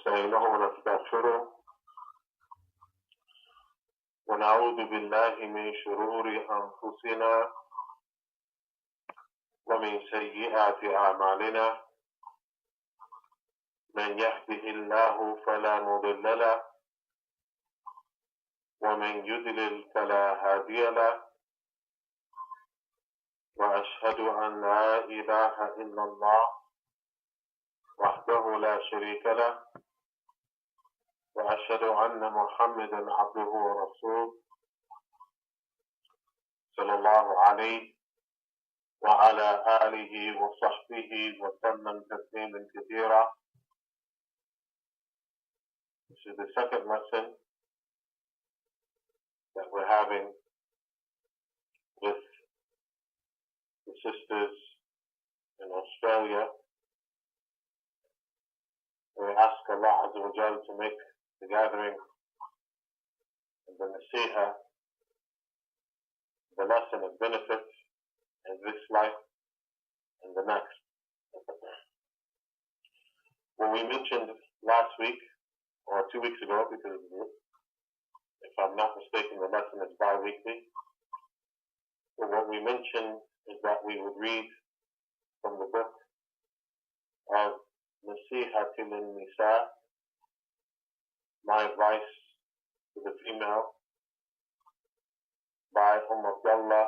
ونستعينه ونستغفره ونعوذ بالله من شرور أنفسنا ومن سيئات أعمالنا من يهده الله فلا مضل له ومن يضلل فلا هادي له وأشهد أن لا إله إلا الله وحده لا شريك له وأشهد أن محمدا عبده ورسوله صلى الله عليه وعلى آله وصحبه وسلم تسليما كثيرا. This is the second lesson that we're having with the sisters in Australia. We ask Allah Azza wa Jal to make the gathering and the nasiha, the lesson of benefit in this life and the next. What we mentioned last week, or 2 weeks ago, because if I'm not mistaken, the lesson is bi-weekly. So what we mentioned is that we would read from the book of Nasihatul Nisa, my advice to the female, by Abdullah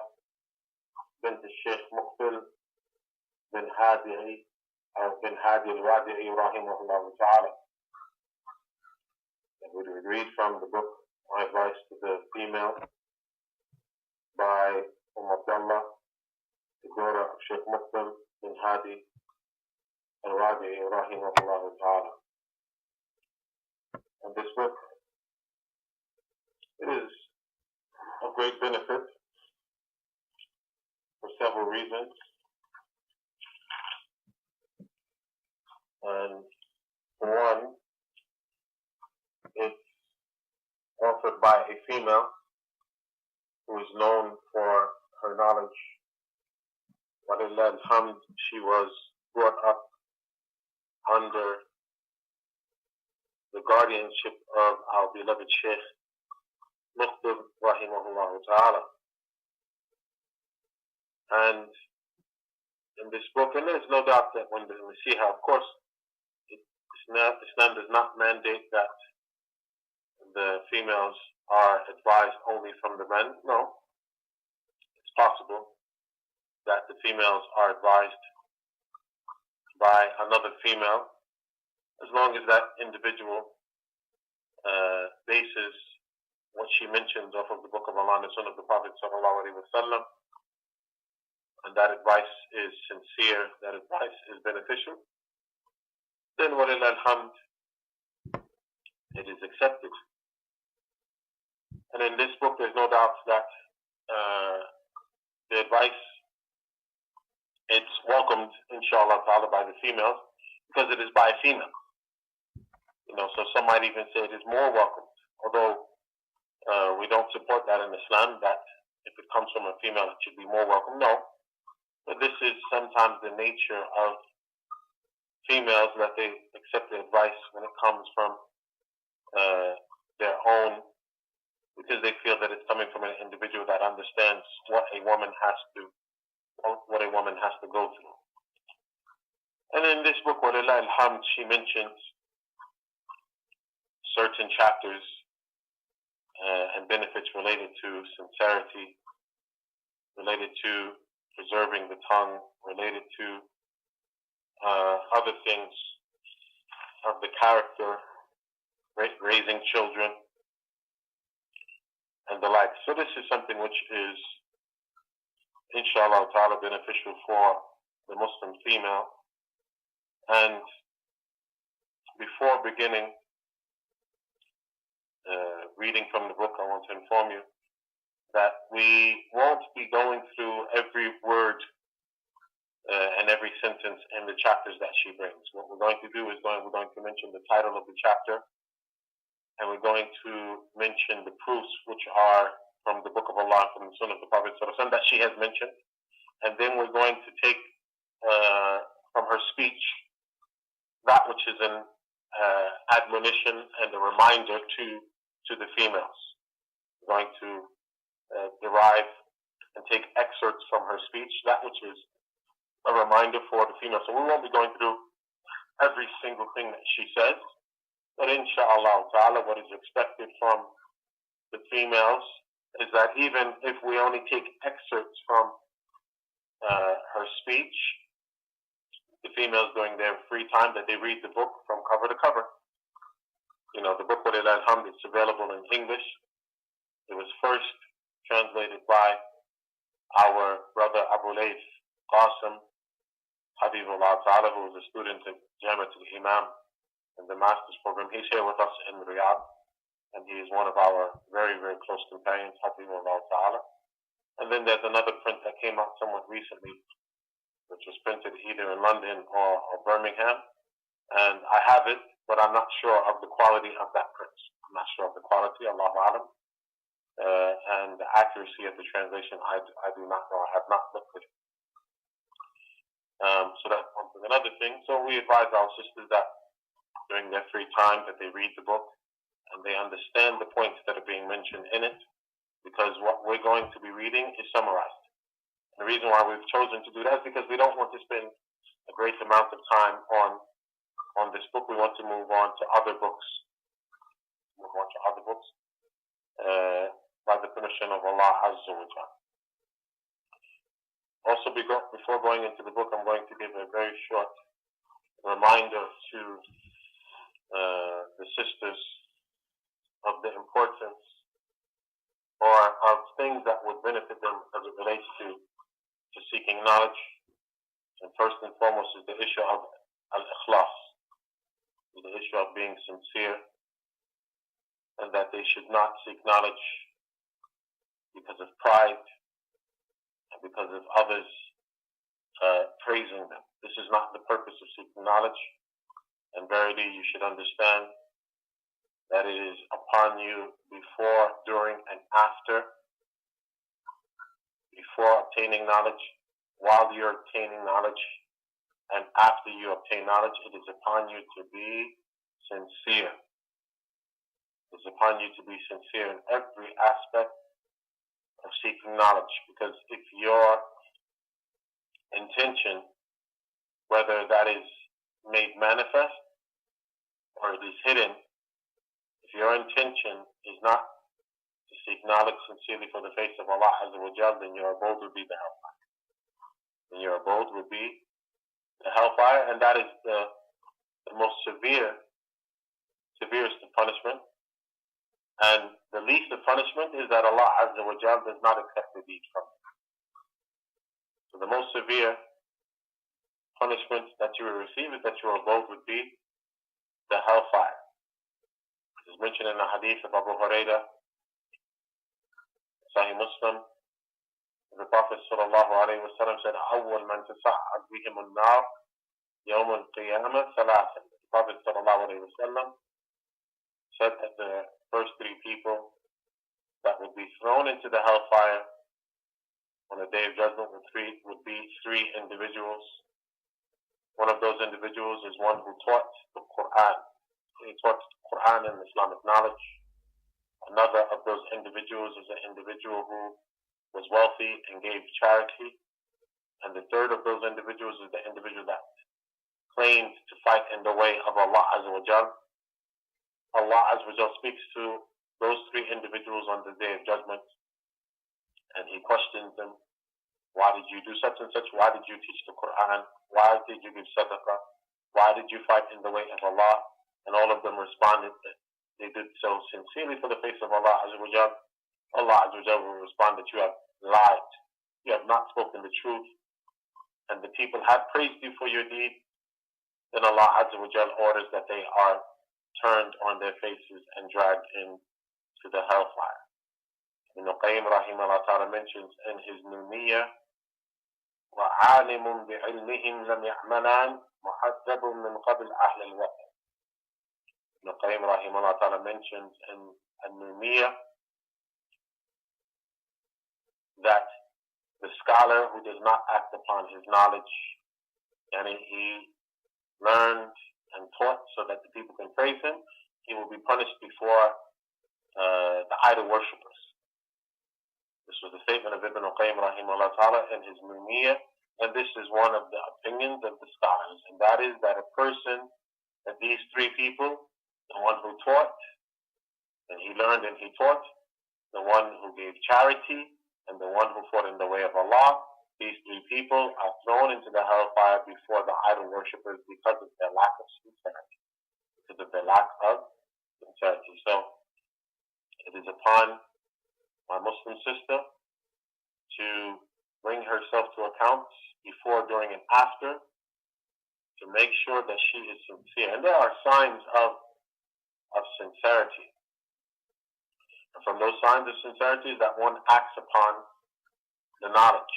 bint Sheikh Muqbil bin Hadi al-Wadi'i rahimahullah ta'ala. And we would read from the book My Advice to the Female by Abdullah, the daughter of Sheikh Muqbil bin Hadi al-Wadi'i rahimahullah ta'ala. And this book, it is of great benefit for several reasons. And for one, it's authored by a female who is known for her knowledge. Walillah alhamd, she was brought up under the guardianship of our beloved Sheikh Muqbil rahimahullah ta'ala. And in this book, and there's no doubt that when the Nasiha, of course, Islam does not mandate that the females are advised only from the men. No. It's possible that the females are advised by another female, as long as that individual bases what she mentions off of the Book of Allah and the Sunnah of the Prophet sallallahu alaihi wasallam, and that advice is sincere, that advice is beneficial, then walillah alhamd, it is accepted. And in this book, there's no doubt that the advice, it's welcomed, inshallah ta'ala, by the females, because it is by a female. So some might even say it is more welcomed, although we don't support that in Islam, that if it comes from a female, it should be more welcome. No. But this is sometimes the nature of females, that they accept the advice when it comes from their own, because they feel that it's coming from an individual that understands what a woman has to go through. And in this book, walillah alhamd, she mentions certain chapters and benefits related to sincerity, related to preserving the tongue, related to other things of the character, raising children, and the like. So this is something which is, inshallah ta'ala, beneficial for the Muslim female. And before beginning reading from the book, I want to inform you that we won't be going through every word and every sentence in the chapters that she brings. What we're going to do is we're going to mention the title of the chapter, and we're going to mention the proofs which are from the Book of Allah, from the Sunnah of the Prophet that she has mentioned, and then we're going to take from her speech that which is an admonition and a reminder to the females. We're going to derive and take excerpts from her speech, that which is a reminder for the females. So we won't be going through every single thing that she says, but inshallah ta'ala, what is expected from the females is that even if we only take excerpts from her speech, the females during their free time, that they read the book from cover to cover. You know, the book, Walillah alhamd, it's available in English. It was first translated by our brother Abu Layth Qasim Habibullah Ta'ala, who was a student at Jumada Imam in the master's program. He's here with us in Riyadh, and he is one of our very, very close companions, Habibullah Ta'ala. And then there's another print that came out somewhat recently, which was printed either in London or Birmingham. And I have it, but I'm not sure of the quality of that print. I'm not sure of the quality, Allahu Alam. And the accuracy of the translation, I do not know. I have not looked at it. So that's one thing. Another thing, so we advise our sisters that during their free time that they read the book and they understand the points that are being mentioned in it, because what we're going to be reading is summarized. And the reason why we've chosen to do that is because we don't want to spend a great amount of time on this book. We want to move on to other books. By the permission of Allah Azza wa Jalla. Also, before going into the book, I'm going to give a very short reminder to the sisters of the importance or of things that would benefit them as it relates to seeking knowledge. And first and foremost is the issue of al-ikhlas, the issue of being sincere, and that they should not seek knowledge because of pride and because of others praising them. This is not the purpose of seeking knowledge. And verily, you should understand that it is upon you before, during, and after. Before obtaining knowledge, while you're obtaining knowledge, and after you obtain knowledge, it is upon you to be sincere. It is upon you to be sincere in every aspect of seeking knowledge, because if your intention, whether that is made manifest or it is hidden, if your intention is not to seek knowledge sincerely for the face of Allah Azza wa Jal, then your abode would be the hellfire. Then your abode would be the hellfire, and that is the most severest of punishment. And the least of punishment is that Allah Azza wa Jal does not accept the deed from you. So the most severe punishment that you will receive is that your abode would be the hellfire. It is mentioned in the hadith of Abu Hurairah, Sahih Muslim. The Prophet sallallahu alayhi wa sallam said, أول من تسعد بهم النار يوم القيامة ثلاثة. The Prophet sallallahu alayhi wa sallam said that the first three people that would be thrown into the hellfire on the Day of Judgment would be three individuals. One of those individuals is one who taught the Quran. He taught the Quran and Islamic knowledge. Another of those individuals is an individual who was wealthy and gave charity. And the third of those individuals is the individual that claimed to fight in the way of Allah Azza wa Jal. Allah Azza wa Jal speaks to those three individuals on the Day of Judgment, and He questions them. Why did you do such and such? Why did you teach the Quran? Why did you give sadaqah? Why did you fight in the way of Allah? And all of them responded that they did so sincerely for the face of Allah Azza wa Jal. Allah Azza wa Jal will respond that you have lied. You have not spoken the truth. And the people have praised you for your deed. Then Allah Azza wa Jal orders that they are turned on their faces and dragged into the hellfire. Ibn Qayyim rahimahullah ta'ala mentions in his Nuniyah, وَعَالِمٌ بِعِلْمِهِمْ لَمْ يَعْمَلَانْ مُحَدَّبٌ مِنْ قَبْلِ أَهْلِ الْوَطَنِ. Ibn Qayyim rahimahullah ta'ala mentions in Nuniyah that the scholar who does not act upon his knowledge, and he learned and taught so that the people can praise him, he will be punished before the idol worshippers. This was the statement of Ibn Qayyim rahimahullah ta'ala in his Mumiyah, and this is one of the opinions of the scholars, and that is that a person, that these three people, the one who taught, and he learned and he taught, the one who gave charity, and the one who fought in the way of Allah, these three people are thrown into the hellfire before the idol worshippers because of their lack of sincerity. Because of their lack of sincerity. So, it is upon my Muslim sister to bring herself to account before, during, and after, to make sure that she is sincere. And there are signs of sincerity. And from those signs of sincerity is that one acts upon the knowledge.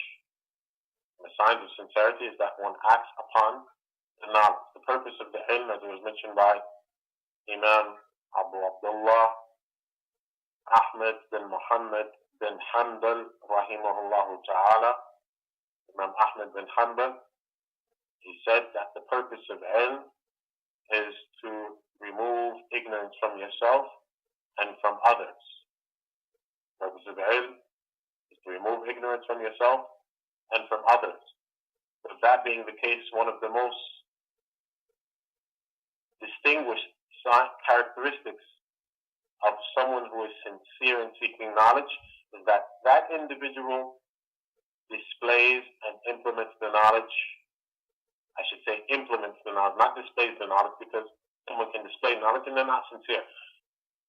And the signs of sincerity is that one acts upon the knowledge. The purpose of the ilm, as it was mentioned by Imam Abu Abdullah Ahmed bin Muhammad bin Hanbal rahimahullah ta'ala, Imam Ahmed bin Hanbal, he said that the purpose of ilm is to remove ignorance from yourself and from others. The purpose of ilm is to remove ignorance from yourself and from others. With that being the case, one of the most distinguished characteristics of someone who is sincere in seeking knowledge is that that individual displays and implements the knowledge. I should say implements the knowledge, not displays the knowledge, because someone can display knowledge and they're not sincere.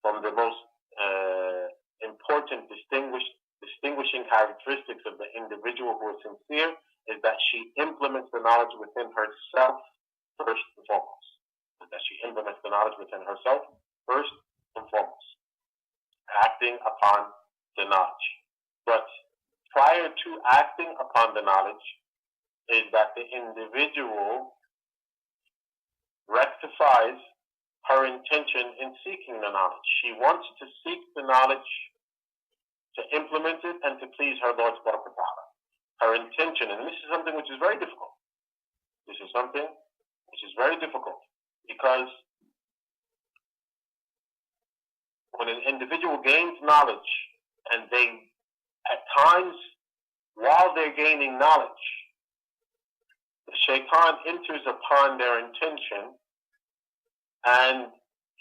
From the most important distinguishing characteristics of the individual who is sincere is that she implements the knowledge within herself first and foremost. That she implements the knowledge within herself first and foremost, acting upon the knowledge. But prior to acting upon the knowledge is that the individual rectifies her intention in seeking the knowledge. She wants to seek the knowledge, to implement it, and to please her Lord subhanahu wa ta'ala. Her intention, and this is something which is very difficult. This is something which is very difficult, because when an individual gains knowledge, and they, at times, while they're gaining knowledge, the shaitan enters upon their intention, and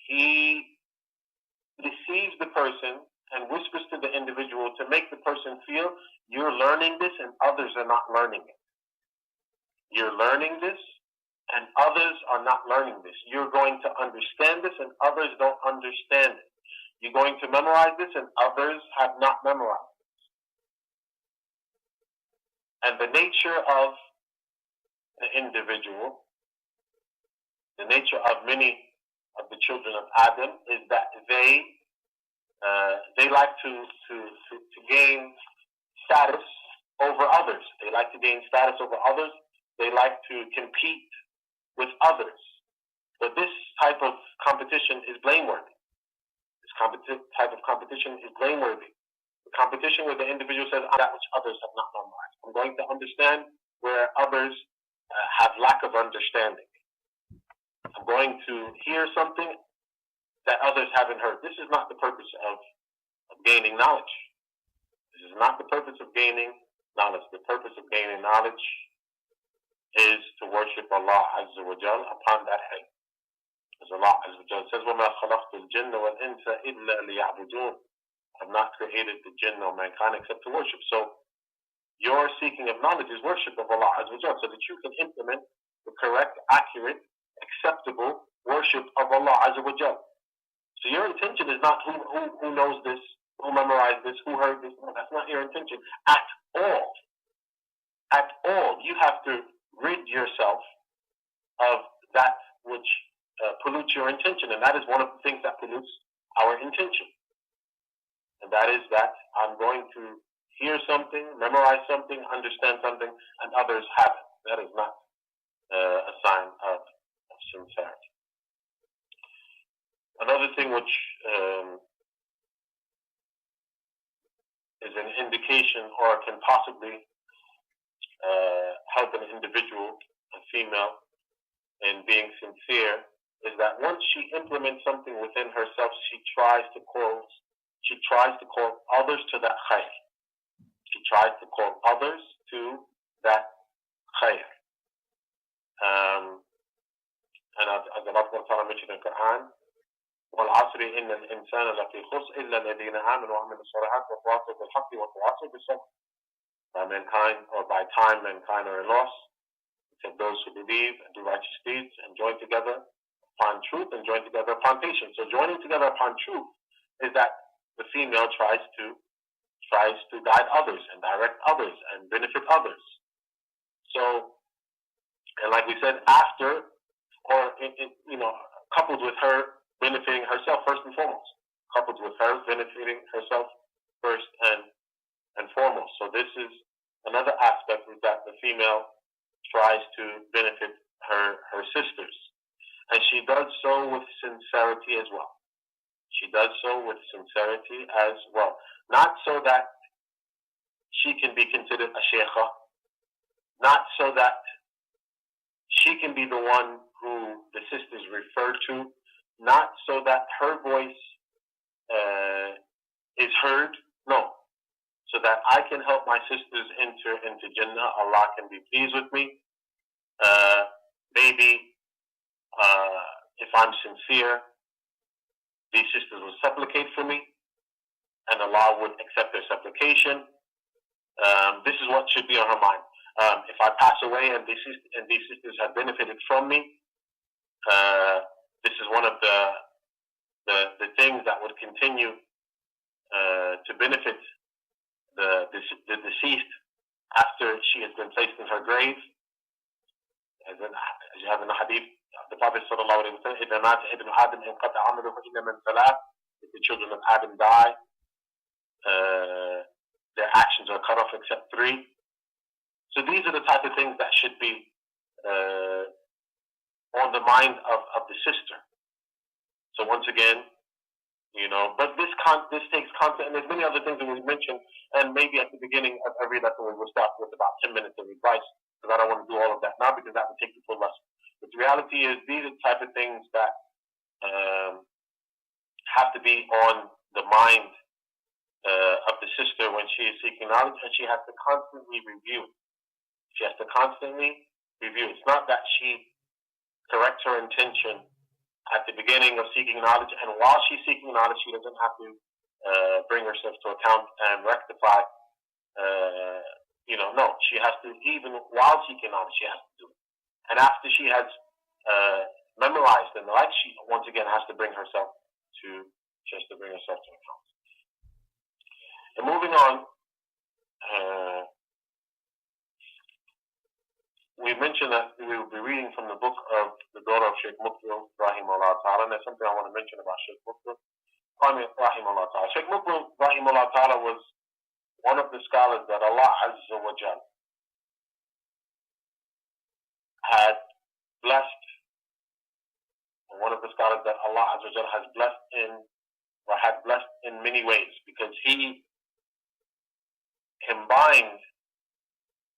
he deceives the person and whispers to the individual to make the person feel, you're learning this and others are not learning it. You're learning this and others are not learning this. You're going to understand this and others don't understand it. You're going to memorize this and others have not memorized this. And the nature of the individual, the nature of many of the children of Adam is that they like to gain status over others. They like to gain status over others. They like to compete with others. But this type of competition is blameworthy. This type of competition is blameworthy. The competition where the individual says, that which others have not memorized. I'm going to understand where others have lack of understanding. I'm going to hear something that others haven't heard. This is not the purpose of gaining knowledge. This is not the purpose of gaining knowledge. The purpose of gaining knowledge is to worship Allah Azza wa Jal upon that ilm. As Allah Azza wa Jal says, وَمَا خَلَقْتُ الْجِنَّ وَالْإِنسَ إِلَّا لِيَعْبُدُونَ. I have not created the jinn or mankind except to worship. So your seeking of knowledge is worship of Allah Azza wa Jal, so that you can implement the correct, accurate, acceptable worship of Allah Azza wa Jal. So your intention is not who knows this, who memorized this, who heard this. No, that's not your intention at all. At all. You have to rid yourself of that which pollutes your intention. And that is one of the things that pollutes our intention. And that is that I'm going to hear something, memorize something, understand something, and others haven't. That is not a sign of sincerity. Another thing which is an indication or can possibly help an individual, a female, in being sincere is that once she implements something within herself, she tries to call others to that khayr. She tries to call others to that khayr. And as Allah subhanahu wa ta'ala mentioned in the Quran, وَالْعَصْرِ إِنَّ الْإِنسَانَ لَفِي خُسْرٍ إِلَّا الَّذِينَ آمَنُوا وَعَمِلُوا الصَّالِحَاتِ وَتَوَاصَوْا بِالْحَقِّ وَتَوَاصَوْا بِالصَّبْرِ. By time mankind are in loss, except those who believe and do righteous deeds and join together upon truth and join together upon patience. So joining together upon truth is that the female tries to guide others and direct others and benefit others. So, and like we said, after, or coupled with her benefiting herself first and foremost, coupled with her benefiting herself first and foremost. So this is another aspect, is that the female tries to benefit her sisters, and she does so with sincerity as well. She does so with sincerity as well, not so that she can be considered a sheikha, not so that she can be the one who the sisters refer to, not so that her voice is heard. No, so that I can help my sisters enter into Jannah. Allah can be pleased with me. Maybe if I'm sincere, these sisters will supplicate for me, and Allah would accept their supplication. This is what should be on her mind. If I pass away and these sisters have benefited from me, this is one of the things that would continue to benefit the deceased after she has been placed in her grave. As you have in the hadith, the Prophet sallallahu alaihi wasallam, إِذَا مَاتَ ابْنُ آدَمَ انْقَطَعَ عَمَلُهُ إِلَّا مِنْ ثَلَاثٍ. If the children of Adam die, their actions are cut off except three. So these are the type of things that should be on the mind of the sister. So once again, but this takes content, and there's many other things that we mentioned, and maybe at the beginning of every lesson we will start with about 10 minutes of advice, because I don't want to do all of that now, because that would take the full lesson. But the reality is, these are the type of things that have to be on the mind of the sister when she is seeking knowledge, and she has to constantly review it. She has to constantly review. It's not that she corrects her intention at the beginning of seeking knowledge, and while she's seeking knowledge, she doesn't have to bring herself to account and rectify. No, she has to, even while seeking knowledge, she has to do it. And after she has memorized and the like, she once again has to bring herself to account. And moving on, we mentioned that we will be reading from the book of the daughter of Sheikh Muqbil, rahimahullah ta'ala, and there's something I want to mention about Sheikh Muqbil, rahimahullah ta'ala. Sheikh Muqbil, rahimahullah ta'ala, was one of the scholars that Allah Azza wa Jal had blessed, one of the scholars that Allah Azza wa Jal has blessed had blessed in many ways, because he combined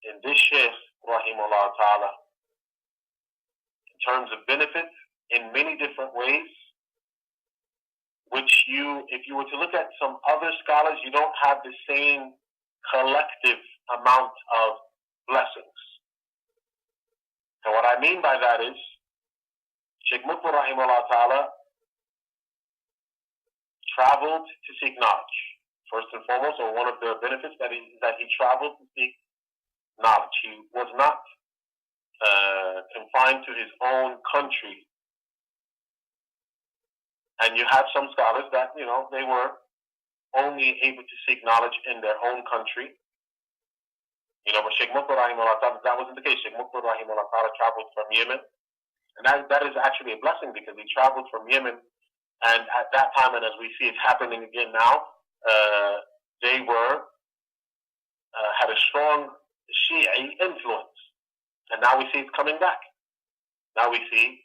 in this Sheikh, rahimahullah ta'ala, in terms of benefit in many different ways, which if you were to look at some other scholars, you don't have the same collective amount of blessings. And what I mean by that is, Sheikh Muqbil, rahimahullah ta'ala, traveled to seek knowledge. First and foremost, or one of the benefits that he traveled to seek knowledge. He was not confined to his own country. And you have some scholars that, they were only able to seek knowledge in their own country. But Sheikh Muqbil, rahimahullah ta'ala, that wasn't the case. Sheikh Muqbil, rahimahullah ta'ala, traveled from Yemen. And that is actually a blessing, because he traveled from Yemen, and at that time, and as we see it's happening again now, they had a strong Shi'i influence. And now we see it's coming back. Now we see,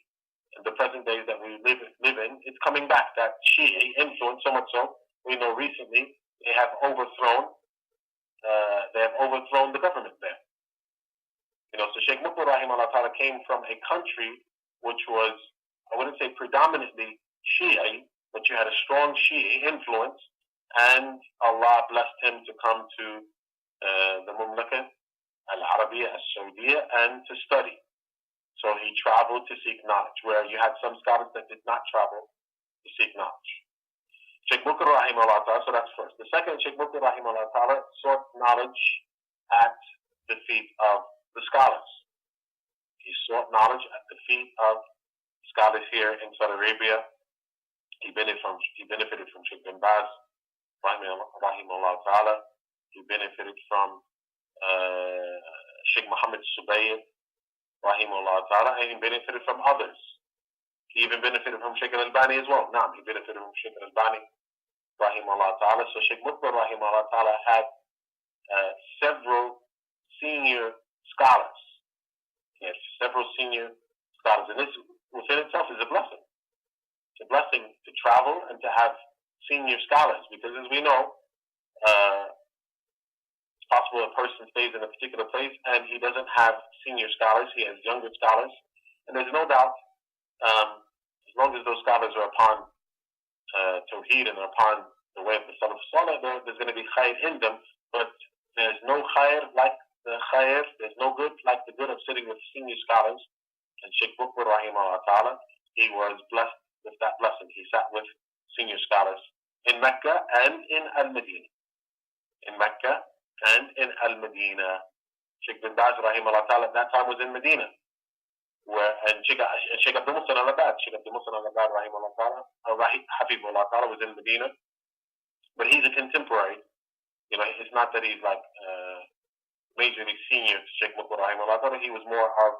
in the present days that we live in, it's coming back, that Shi'i influence, so much so, we know recently they have overthrown the government there. So Sheikh Muqbil, rahimahullah ta'ala, came from a country which was I wouldn't say predominantly Shi'i, but you had a strong Shi'i influence, and Allah blessed him to come to the Mamlaka al-Arabiya al-Saudiya and to study. So he traveled to seek knowledge, where you had some scholars that did not travel to seek knowledge. Sheikh Mukbil rahimahullah ta'ala, so that's first. The second, Sheikh Mukbil rahimahullah ta'ala sought knowledge at the feet of the scholars. He sought knowledge at the feet of scholars here in Saudi Arabia. He benefited from Sheikh bin Baz rahimahullah ta'ala. He benefited from Sheikh Muhammad Subayr rahimahullah ta'ala, and he benefited from others. He even benefited from Sheikh al-Albani as well. Naam, he benefited from Sheikh al-Albani rahimahullah ta'ala. So Sheikh Mukbil rahimahullah ta'ala had several senior scholars. He had several senior scholars, and this within itself is a blessing. It's a blessing to travel and to have senior scholars, because as we know, it's possible a person stays in a particular place and he doesn't have senior scholars, he has younger scholars, and there's no doubt, as long as those scholars are upon Tawheed and upon the way of the Salaf Salih, there's going to be khair in them, but there's no khair like the khair, there's no good like the good of sitting with senior scholars. And Sheikh Mukbil rahimahullah ta'ala, he was blessed with that blessing. He sat with senior scholars in Mecca and in Al-Madinah. In Mecca and in Al-Madinah. Sheikh bin Baz rahimahullah ta'ala at that time was in Medina. And Sheikh Abdul Muhsin al-Abad, rahimahullah ta'ala, Hafizullah ta'ala, was in Medina. But he's a contemporary. You know, it's not that he's like majorly senior to Sheikh Mukbil rahimahullah ta'ala. He was more of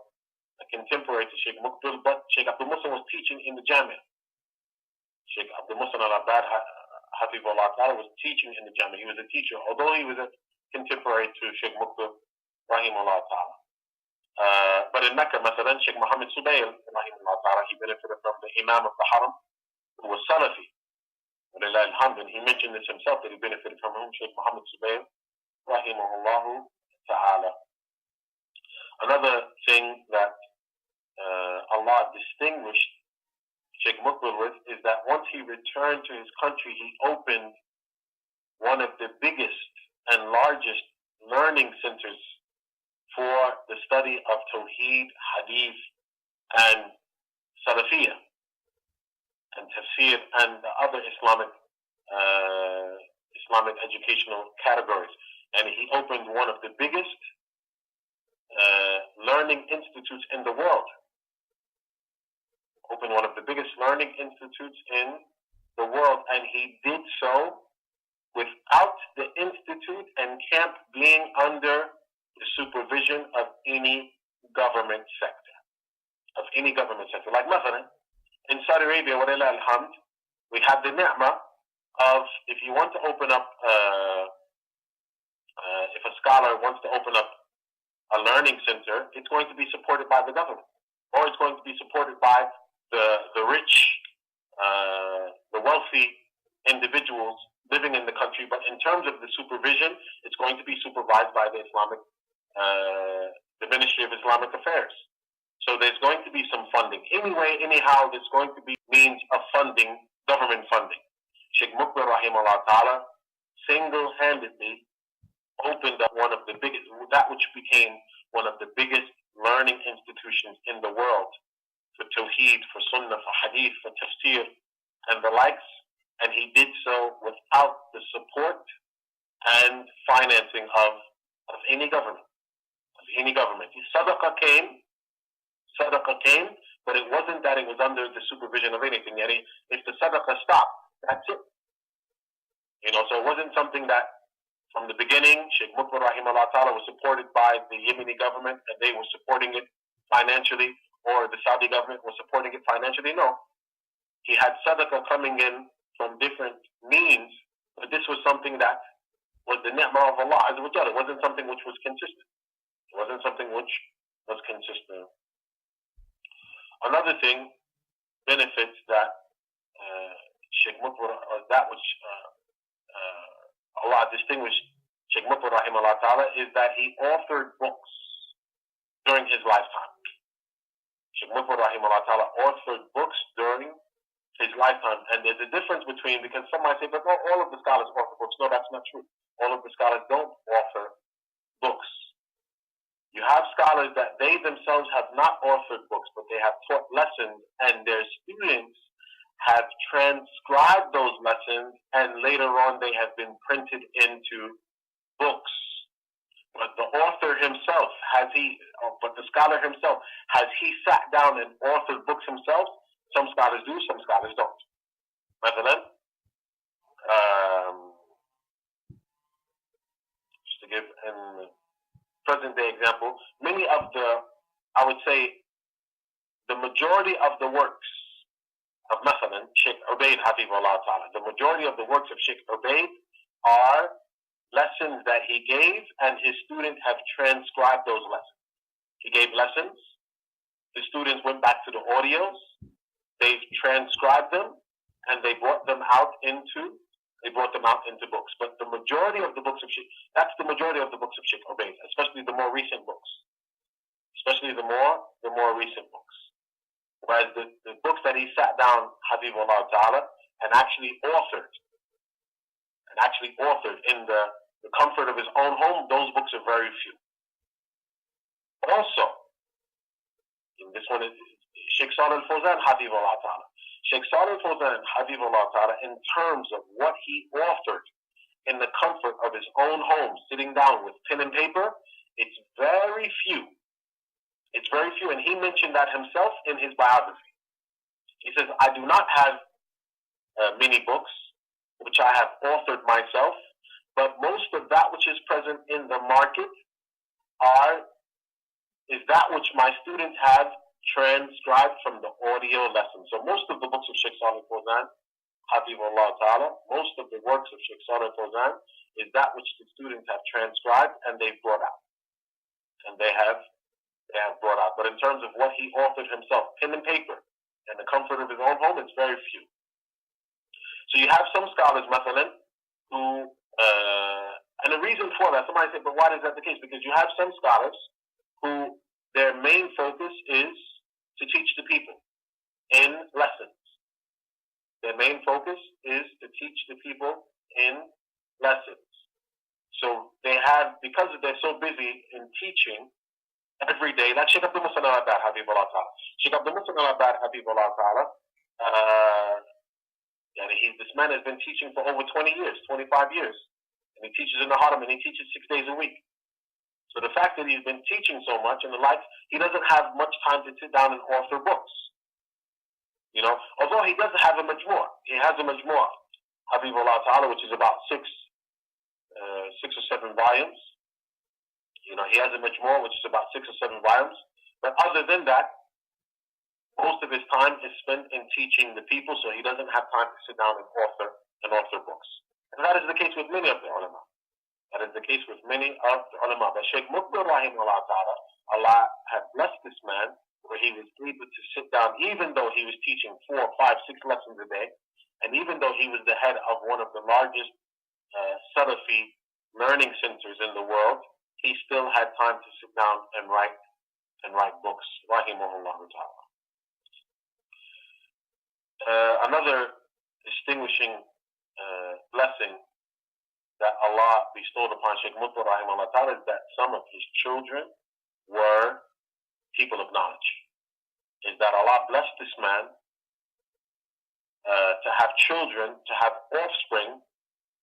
a contemporary to Sheikh Mukbil, but Sheikh Abdul Muhsin was teaching in the Jamia. Sheikh Abdul Muhsin al-Abad, Hafizullah ta'ala, was teaching in the Jamia. He was a teacher, although he was a contemporary to Sheikh Mukbil rahimahullah ta'ala. But in Mecca, Mathalan, Sheikh Muhammad Subayr rahimahullah ta'ala, he benefited from the Imam of the Haram, who was Salafi. And he mentioned this himself, that he benefited from him, Sheikh Muhammad Subayr rahimahullah ta'ala. Another thing that Allah distinguished Sheikh Mukbil with is that once he returned to his country, he opened one of the biggest and largest learning centers for the study of Tawheed, Hadith, and Salafiyah, and Tafsir, and the other Islamic educational categories. And he opened one of the biggest learning institutes in the world. Opened one of the biggest learning institutes in the world, and he did so without the institute and camp being under the supervision of any government sector. Like Mathalan, in Saudi Arabia, walillah alhamd, we have the ni'mah of, if you want to open up, if a scholar wants to open up a learning center, it's going to be supported by the government, or it's going to be supported by the rich, the wealthy individuals living in the country. But in terms of the supervision, it's going to be supervised by the the Ministry of Islamic Affairs. So there's going to be some funding. Anyway, anyhow, there's going to be means of funding, government funding. Sheikh Mukbil rahimahullah ta'ala single-handedly opened up one of the biggest, that which became one of the biggest learning institutions in the world for Tawheed, for Sunnah, for Hadith, for Tafsir, and the likes. And he did so without the support and financing of any government. Sadaqah came, but it wasn't that it was under the supervision of anything. Yani, if the sadaqah stopped, that's it. You know, so it wasn't something that from the beginning, Sheikh Mukbil rahimahullah ta'ala was supported by the Yemeni government and they were supporting it financially, or the Saudi government was supporting it financially. No. He had sadaqah coming in from different means, but this was something that was the ni'mah of Allah Azza wa Jalla. It wasn't something which was consistent. Another thing, benefits that Sheikh Mukbil, that which Allah distinguished Sheikh Mukbil rahimahullah ta'ala, is that he authored books during his lifetime. Sheikh Mutwa rahimahullah ta'ala authored books during his lifetime. And there's a difference between, because some might say, but not all of the scholars author books. No, that's not true. All of the scholars don't author books. You have scholars that they themselves have not authored books, but they have taught lessons, and their students have transcribed those lessons, and later on they have been printed into books. But the author himself, but the scholar himself, has he sat down and authored books himself? Some scholars do, some scholars don't. مثلا, just to give a present day example, many of I would say, the majority of the works of مثلا Sheikh Ubaid Hafizahullah Ta'ala, the majority of the works of Sheikh Ubaid are lessons that he gave, and his students have transcribed those lessons. He gave lessons, the students went back to the audios, they've transcribed them, and they brought them out into books. But the majority of the books of Sheikh, that's the majority of the books of Sheikh Ubaid, especially the more recent books. Especially the more recent books. Whereas the books that he sat down, Hafizahullah Ta'ala, and actually authored in the comfort of his own home, those books are very few. Also, in this one is Sheikh Salih al-Fawzan, Hafizahullah Ta'ala. Sheikh Salih al-Fawzan, Hafizahullah Ta'ala, in terms of what he authored in the comfort of his own home, sitting down with pen and paper, it's very few. It's very few, and he mentioned that himself in his biography. He says, I do not have many books, which I have authored myself, but most of that which is present in the market is that which my students have transcribed from the audio lessons. So most of the books of Sheikh Salih al-Fawzan, Hafizahullah Ta'ala, most of the works of Sheikh Salih al-Fawzan is that which the students have transcribed and they've brought out. And they have brought out. But in terms of what he authored himself, pen and paper, in the comfort of his own home, it's very few. So you have some scholars, Mathalan, who, and the reason for that, somebody say, but why is that the case? Because you have some scholars who their main focus is to teach the people in lessons. Their main focus is to teach the people in lessons. So they have, because they're so busy in teaching, every day, like Sheikh Abdul Muhsin al-Abbad, Habibullah Ta'ala. Sheikh Abdul Muhsin al-Abbad, Habibullah Ta'ala, this man has been teaching for over 20 years, 25 years. And he teaches in the Haram, and he teaches 6 days a week. So the fact that he's been teaching so much and the like, he doesn't have much time to sit down and author books. You know, although he does have a majmua. He has a majmua, Habibullah Ta'ala, which is about 6 or 7 volumes. You know, he has a majmua, which is about 6 or 7 volumes. But other than that, most of his time is spent in teaching the people, so he doesn't have time to sit down and author books. And that is the case with many of the ulama. That is the case with many of the ulama. But Sheikh Muqbil rahimahullah ta'ala, Allah had blessed this man where he was able to sit down, even though he was teaching 4, 5, 6 lessons a day, and even though he was the head of one of the largest Salafi learning centers in the world, he still had time to sit down and write books, rahimahullah ta'ala. Another distinguishing blessing that Allah bestowed upon Sheikh Mutwa rahimahullah ta'ala is that some of his children were people of knowledge. Is that Allah blessed this man to have children, to have offspring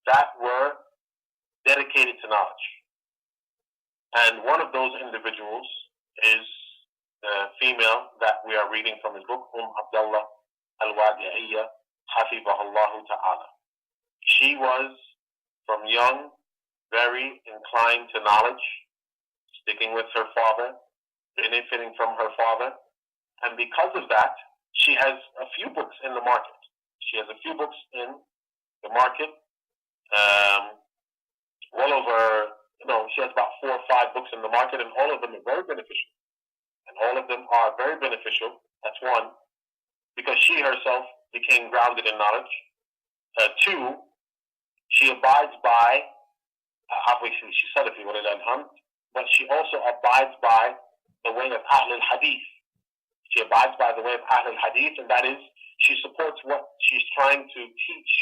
that were dedicated to knowledge. And one of those individuals is the female that we are reading from his book, Abdullah al-Wadi'iyya, Hafizahullah Ta'ala. She was, from young, very inclined to knowledge, sticking with her father, benefiting from her father. And because of that, she has a few books in the market. She has a few books in the market. Well over, she has about 4 or 5 books in the market, and all of them are very beneficial. And all of them are very beneficial. That's one, because she herself became grounded in knowledge. 2, she abides by, obviously she's Salafi, but she also abides by the way of Ahl al-Hadith. She abides by the way of Ahl al-Hadith, and that is, she supports what she's trying to teach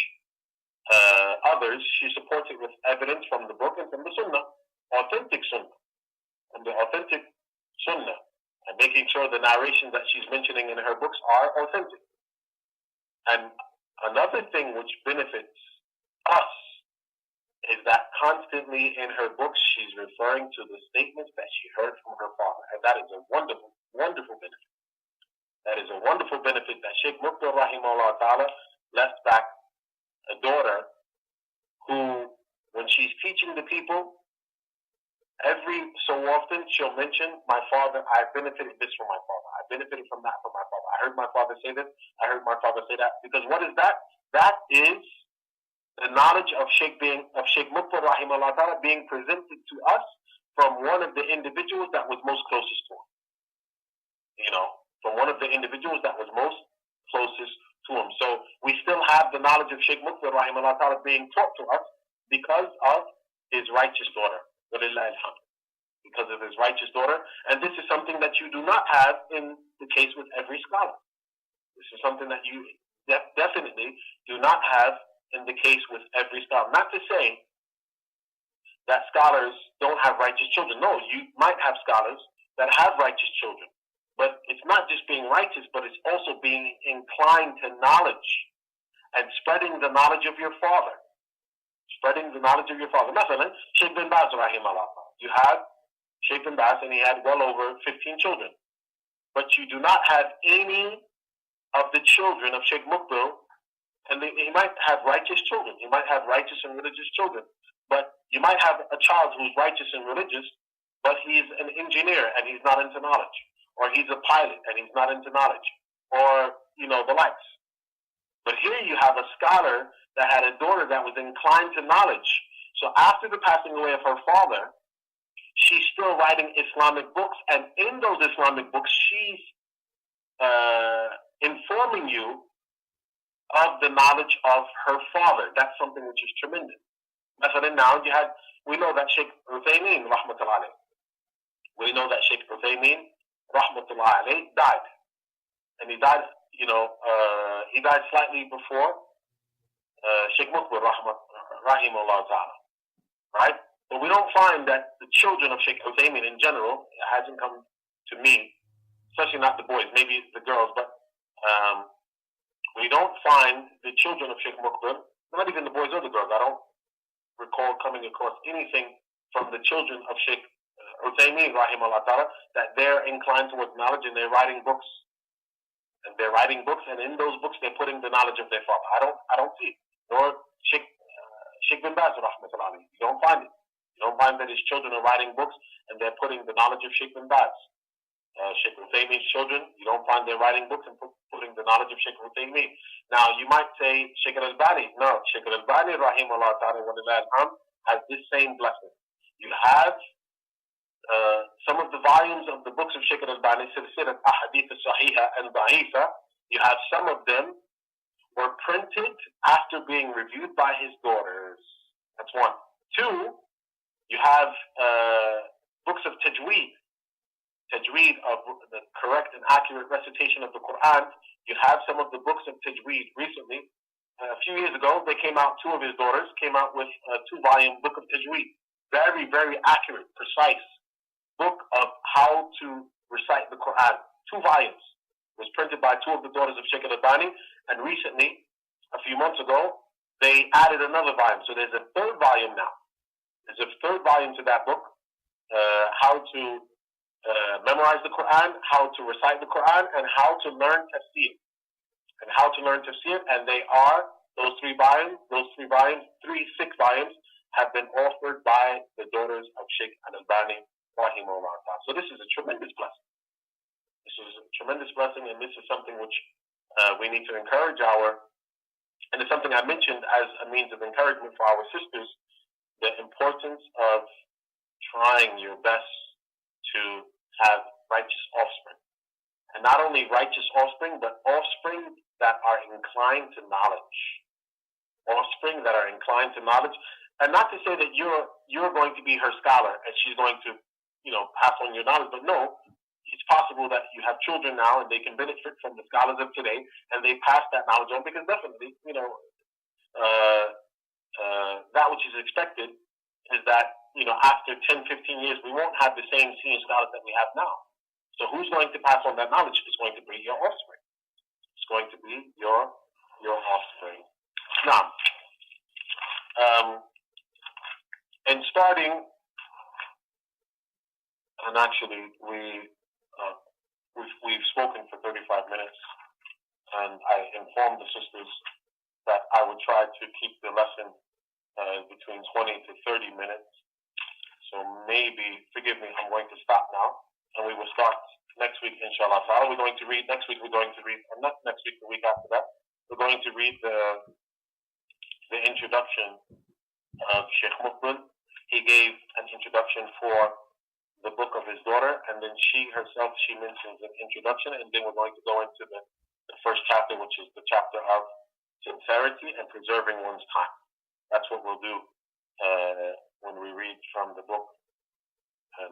others. She supports it with evidence from the book and from the Sunnah, authentic Sunnah, and the authentic Sunnah, and making sure the narrations that she's mentioning in her books are authentic. And another thing which benefits us is that constantly in her books she's referring to the statements that she heard from her father, and that is a wonderful, wonderful benefit. That is a wonderful benefit that Sheikh Muqbil rahimahullah ta'ala left back a daughter who, when she's teaching the people, every so often she'll mention, my father, I benefited this from my father, I benefited from that from my father, I heard my father say this, I heard my father say that. Because what is that? That is the knowledge of Sheikh Muqbil rahimahullah ta'ala being presented to us from one of the individuals that was most closest to him. You know, from one of the individuals that was most closest to him. So we still have the knowledge of Sheikh Muqbil rahimahullah ta'ala being taught to us because of his righteous daughter. Because of his righteous daughter. And this is something that you do not have in the case with every scholar. This is something that you definitely do not have in the case with every scholar. Not to say that scholars don't have righteous children. No, you might have scholars that have righteous children. But it's not just being righteous, but it's also being inclined to knowledge and spreading the knowledge of your father. Spreading the knowledge of your father. Mesela, Sheikh bin Baz rahimahullah. You have Sheikh bin Baz, and he had well over 15 children. But you do not have any of the children of Sheikh Muqbil, and he might have righteous children. He might have righteous and religious children. But you might have a child who's righteous and religious, but he's an engineer and he's not into knowledge. Or he's a pilot and he's not into knowledge. Or, you know, the likes. But here you have a scholar that had a daughter that was inclined to knowledge. So after the passing away of her father, she's still writing Islamic books. And in those Islamic books, she's informing you of the knowledge of her father. That's something which is tremendous. Now we know that Sheikh Uthaymeen, rahmatullah alayh. We know that Sheikh Uthaymeen, rahmatullah alayh, died. And he died, he died slightly before Sheikh Muqbil rahimahullah ta'ala. Right? But we don't find that the children of Sheikh Uthaymeen in general, it hasn't come to me, especially not the boys, maybe the girls, but we don't find the children of Sheikh Muqbil, not even the boys or the girls. I don't recall coming across anything from the children of Sheikh Uthaymeen rahimahullah ta'ala that they're inclined towards knowledge and they're writing books. And they're writing books, and in those books they're putting the knowledge of their father. I don't see it. Nor Sheikh bin Baz rahmatullah. You don't find it. You don't find that his children are writing books and they're putting the knowledge of Sheikh bin Baz. Sheikh Uthaymeen's children, you don't find they're writing books and putting the knowledge of Sheikh Uthaymeen. Now you might say Sheikh al-Albani. No, Sheikh al-Albani rahimahullah ta'ala has this same blessing. You have some of the volumes of the books of Sheikh al-Albani, Silsilat Ahadith al-Sahiha and Da'ifa, you have some of them were printed after being reviewed by his daughters. That's one. Two, you have books of tajweed of the correct and accurate recitation of the Quran. You have some of the books of tajweed recently. A few years ago, two of his daughters came out with a 2-volume book of tajweed. Very, very accurate, precise book of how to recite the Quran. 2 volumes. It was printed by 2 of the daughters of Sheikh al-Albani, and recently, a few months ago, they added another volume. So there's a 3rd volume now. There's a 3rd volume to that book, how to memorize the Quran, how to recite the Quran, and how to learn tafsir. And they are, those 6 volumes, have been authored by the daughters of Sheikh al-Albani rahimahullah. So this is a tremendous blessing. And this is something which we need to encourage and it's something I mentioned as a means of encouragement for our sisters, the importance of trying your best to have righteous offspring. And not only righteous offspring, but offspring that are inclined to knowledge. And not to say that you're going to be her scholar and she's going to, pass on your knowledge, but no, it's possible that you have children now and they can benefit from the scholars of today and they pass that knowledge on, because definitely, that which is expected is that, after 10, 15 years, we won't have the same senior scholars that we have now. So who's going to pass on that knowledge? It's going to be your offspring. It's going to be your offspring. Now, and starting, and actually we've spoken for 35 minutes, and I informed the sisters that I would try to keep the lesson between 20 to 30 minutes. So maybe, forgive me, I'm going to stop now, and we will start next week, inshallah. We're going to read, next week we're going to read, or not next week, the week after that, we're going to read the introduction of Sheikh Muqbil. He gave an introduction for the book of his daughter, and then she mentions an introduction, and then we're going to go into the first chapter, which is the chapter of sincerity and preserving one's time. That's what we'll do when we read from the book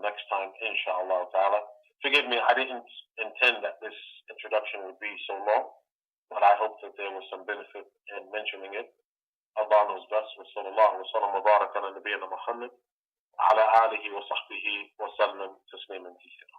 next time, inshallah ta'ala. Forgive me, I didn't intend that this introduction would be so long, but I hope that there was some benefit in mentioning it. Allah knows best. Wa sallallahu wa sallam wa baraka ala nabiyyina Muhammad wa ala alihi wa sahbihi wa sallam tasliman kathira.